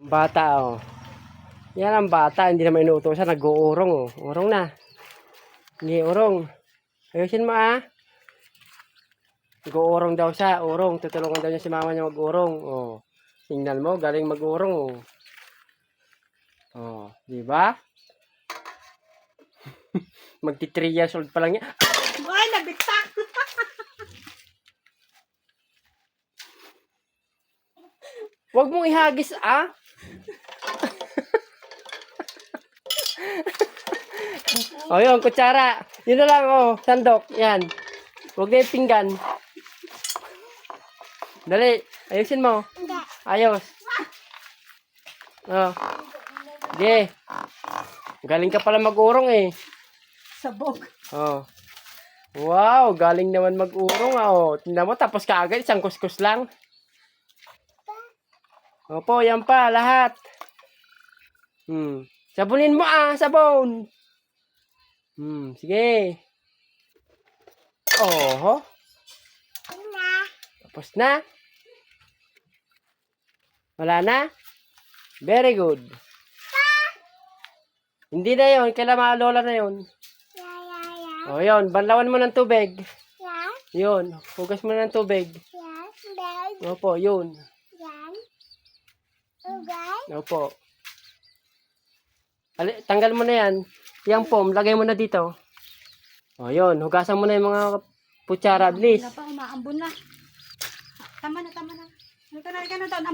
Bata, oh. Yan ang bata, hindi naman inuutosan, nag-uurong, oh. Urong na. Hindi, urong. Ayusin mo, ah. Nag-uurong daw siya, urong. Tutulungan daw niya si mama niya mag-urong, oh. Tingnan mo, galing mag-urong, oh. Oh, di ba? Magti 3 years old pa lang niya. Ay, nabitak! Huwag mong ihagis, ah. O, yun, kutsara. Yun na lang, oh. Sandok, yan. Huwag na yung pinggan. Dali, ayusin mo. Ayos. Oh. Sige. Galing ka pala mag-urong, eh. Sabog. Oh. Wow, galing naman mag-urong, ah. Oh. Tingnan mo, tapos kaagad, isang kuskus lang. Opo, yan pa, lahat. Sabunin mo, ah, sabon. Sige. Oho. Tapos na. Wala na? Very good. Hindi na yun, kailan mga lola na yun. O, yun, banlawan mo ng tubig. Yun, hugas mo ng tubig. Opo, yun. Opo. Tanggal mo na yan. Yung foam, lagay mo na dito. O, yun. Hugasan mo na yung mga kutsara, please. Umaambon na. Tama na, tama na. Halika na doon.